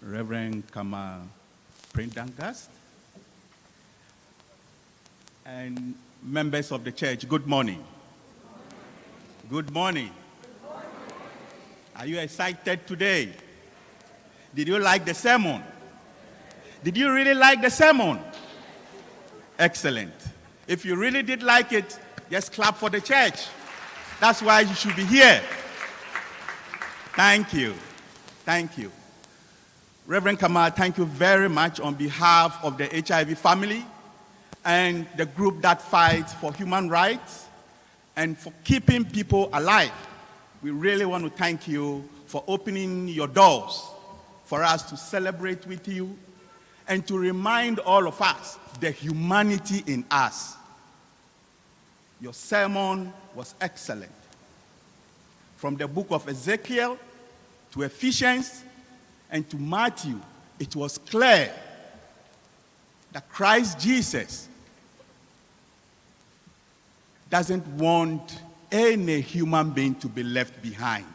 Reverend Kama Prendangas, and members of the church, good morning. Good morning. Are you excited today? Did you like the sermon? Did you really like the sermon? Excellent. If you really did like it, just clap for the church. That's why you should be here. Thank you. Thank you. Reverend Kamal, thank you very much on behalf of the HIV family and the group that fights for human rights and for keeping people alive. We really want to thank you for opening your doors for us to celebrate with you and to remind all of us the humanity in us. Your sermon was excellent. From the book of Ezekiel to Ephesians and to Matthew, it was clear that Christ Jesus doesn't want any human being to be left behind.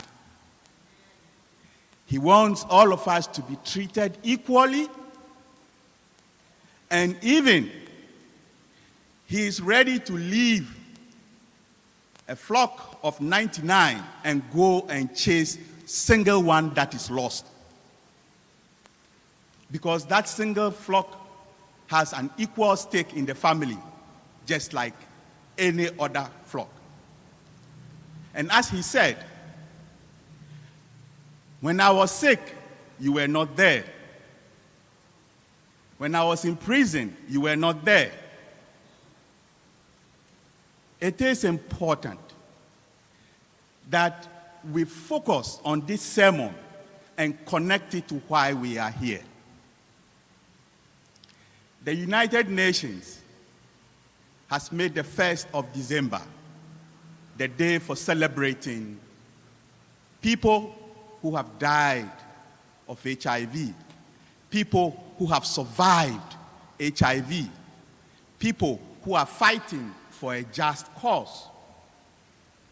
He wants all of us to be treated equally, and even he is ready to leave a flock of 99 and go and chase single one that is lost. Because that single flock has an equal stake in the family, just like any other flock. And as he said, when I was sick, you were not there. When I was in prison, you were not there. It is important that we focus on this sermon and connect it to why we are here. The United Nations has made the 1st of December the day for celebrating people who have died of HIV, people who have survived HIV, people who are fighting for a just cause.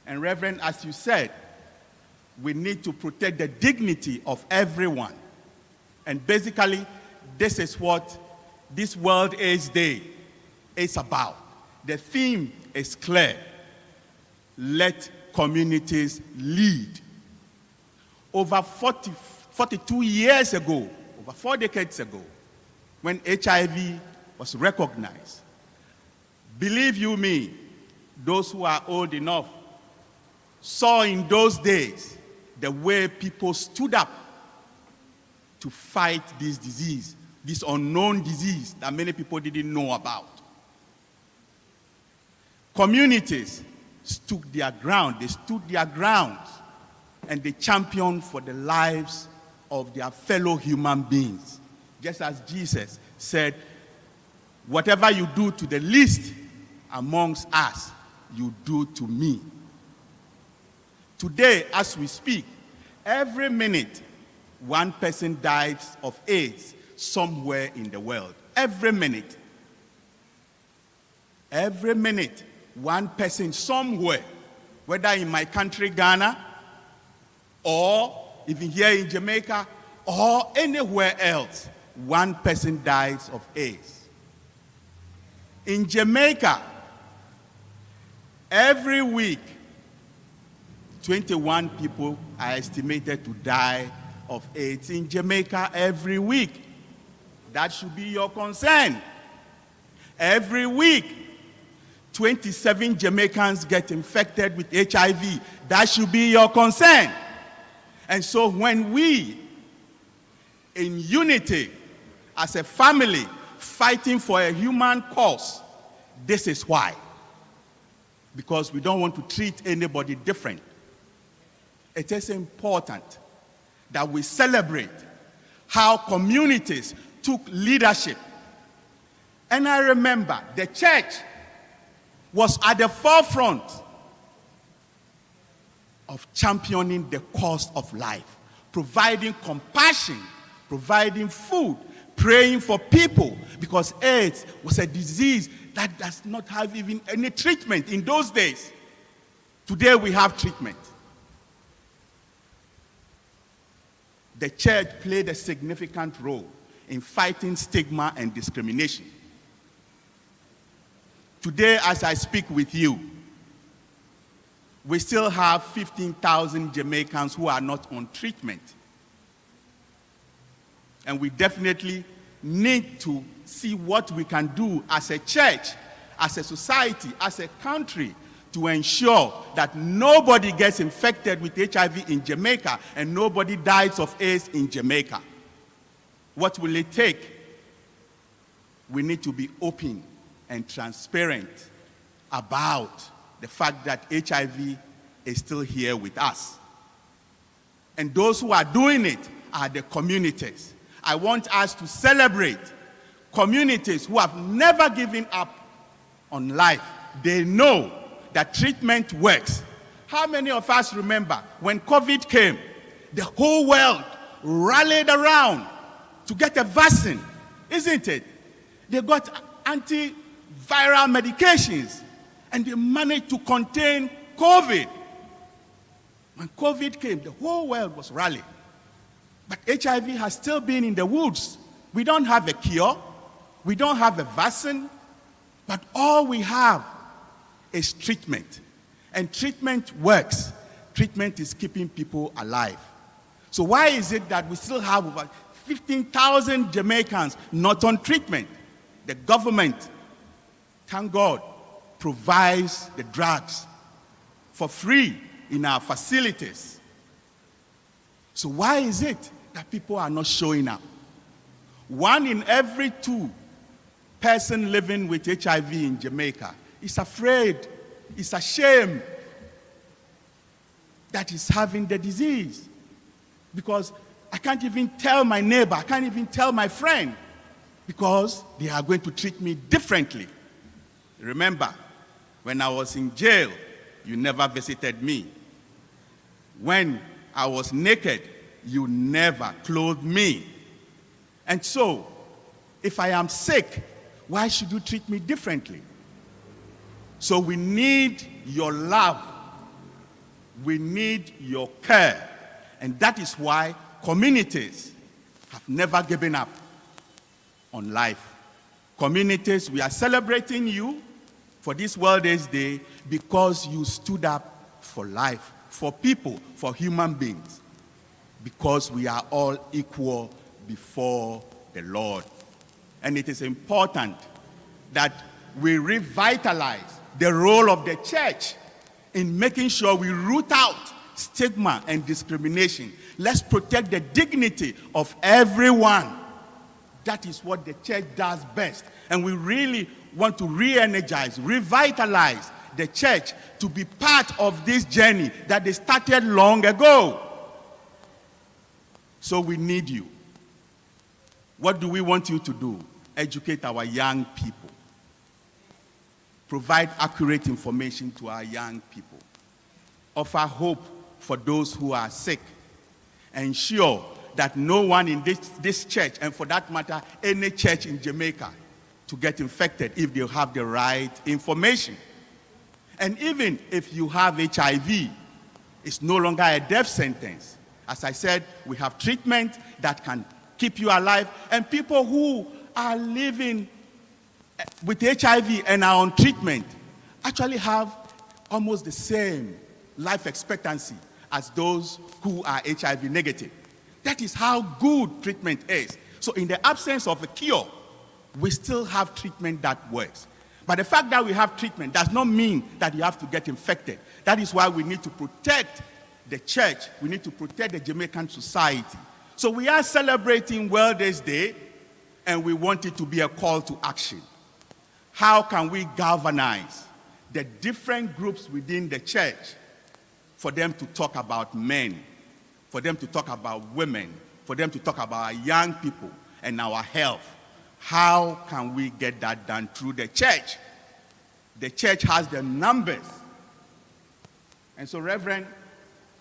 And Reverend, as you said, we need to protect the dignity of everyone. And basically, this is what this World AIDS Day is about. The theme is clear. Let communities lead. Over 42 years ago, over 4 decades ago, when HIV was recognized, believe you me, those who are old enough saw in those days the way people stood up to fight this disease, this unknown disease that many people didn't know about. Communities stood their ground, and they championed for the lives of their fellow human beings. Just as Jesus said, whatever you do to the least amongst us, you do to me. Today, as we speak, every minute, one person dies of AIDS somewhere in the world. Every minute. Every minute, one person somewhere, whether in my country, Ghana, or even here in Jamaica, or anywhere else, one person dies of AIDS. In Jamaica, every week, 21 people are estimated to die of AIDS in Jamaica every week. That should be your concern. Every week, 27 Jamaicans get infected with HIV. That should be your concern. And so when we, in unity, as a family, fighting for a human cause, this is why. Because we don't want to treat anybody different. It is important that we celebrate how communities took leadership. And I remember the church was at the forefront of championing the cause of life, providing compassion, providing food, praying for people, because AIDS was a disease that does not have even any treatment in those days. Today we have treatment. the church played a significant role in fighting stigma and discrimination. Today, as I speak with you, we still have 15,000 Jamaicans who are not on treatment. And we definitely need to see what we can do as a church, as a society, as a country, to ensure that nobody gets infected with HIV in Jamaica and nobody dies of AIDS in Jamaica. What will it take? We need to be open and transparent about the fact that HIV is still here with us. And those who are doing it are the communities. I want us to celebrate communities who have never given up on life. They know that treatment works. How many of us remember when COVID came, the whole world rallied around to get a vaccine, isn't it? They got antiviral medications and they managed to contain COVID. When COVID came, the whole world was rallying. But HIV has still been in the woods. We don't have a cure. We don't have a vaccine. But all we have is treatment. And treatment works. Treatment is keeping people alive. So why is it that we still have over 15,000 Jamaicans not on treatment? The government, thank God, provides the drugs for free in our facilities. So why is it that people are not showing up? 1 in every 2 person living with HIV in Jamaica is afraid, is ashamed that he's having the disease. Because I can't even tell my neighbor, I can't even tell my friend, because they are going to treat me differently. Remember, when I was in jail, you never visited me. When I was naked, you never clothed me. And so, if I am sick, why should you treat me differently? So we need your love. We need your care. And that is why communities have never given up on life. Communities, we are celebrating you for this World AIDS Day because you stood up for life, for people, for human beings. Because we are all equal before the Lord. And it is important that we revitalize the role of the church in making sure we root out stigma and discrimination. Let's protect the dignity of everyone. That is what the church does best. And we really want to re-energize, revitalize the church to be part of this journey that they started long ago. So we need you. What do we want you to do? Educate our young people. Provide accurate information to our young people. Offer hope for those who are sick. Ensure that no one in this church, and for that matter, any church in Jamaica, to get infected if they have the right information. And even if you have HIV, it's no longer a death sentence. As I said, we have treatment that can keep you alive, and people who are living with HIV and are on treatment actually have almost the same life expectancy as those who are HIV negative. That is how good treatment is. So in the absence of a cure, we still have treatment that works. But the fact that we have treatment does not mean that you have to get infected. That is why we need to protect the church. We need to protect the Jamaican society. So we are celebrating World AIDS Day, and we want it to be a call to action. How can we galvanize the different groups within the church for them to talk about men, for them to talk about women, for them to talk about our young people and our health? How can we get that done? Through the church. The church has the numbers. And so, Reverend,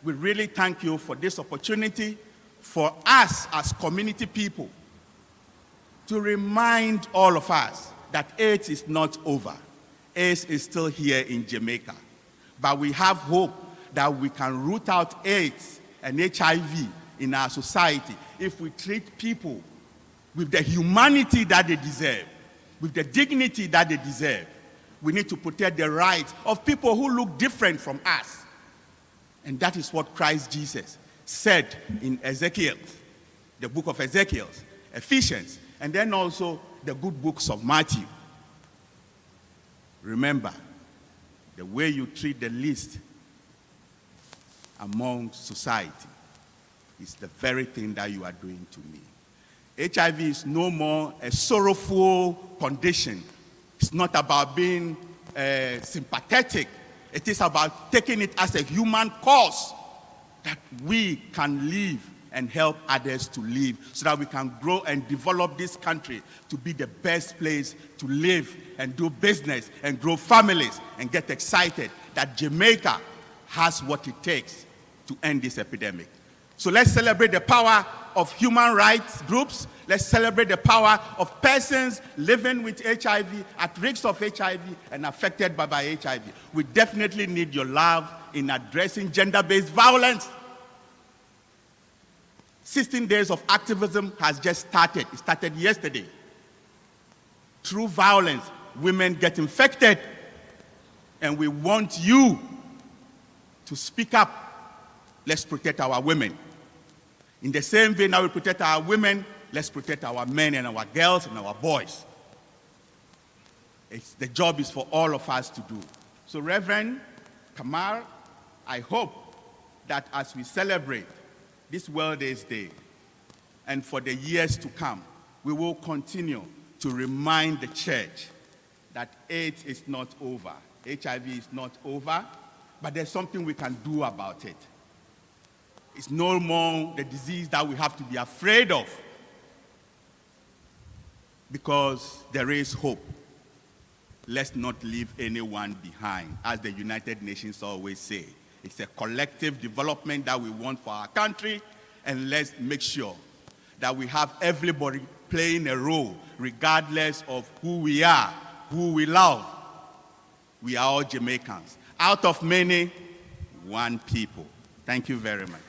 we really thank you for this opportunity for us as community people to remind all of us that AIDS is not over. AIDS is still here in Jamaica. But we have hope that we can root out AIDS and HIV in our society, if we treat people with the humanity that they deserve, with the dignity that they deserve, we need to protect the rights of people who look different from us. And that is what Christ Jesus said in Ezekiel, the book of Ezekiel, Ephesians, and then also the good books of Matthew. Remember, the way you treat the least among society is the very thing that you are doing to me. HIV is no more a sorrowful condition. It's not about being sympathetic. It is about taking it as a human cause that we can live and help others to live so that we can grow and develop this country to be the best place to live and do business and grow families and get excited that Jamaica has what it takes to end this epidemic. So let's celebrate the power of human rights groups. Let's celebrate the power of persons living with HIV, at risk of HIV, and affected by HIV. We definitely need your love in addressing gender-based violence. 16 days of activism has just started. It started yesterday. Through violence, women get infected. And we want you to speak up. Let's protect our women. In the same vein that we protect our women, let's protect our men and our girls and our boys. The job is for all of us to do. So Reverend Kamal, I hope that as we celebrate this World AIDS Day, and for the years to come, we will continue to remind the church that AIDS is not over. HIV is not over, but there's something we can do about it. It's no more the disease that we have to be afraid of, because there is hope. Let's not leave anyone behind, as the United Nations always say. It's a collective development that we want for our country, and let's make sure that we have everybody playing a role, regardless of who we are, who we love. We are all Jamaicans. Out of many, one people. Thank you very much.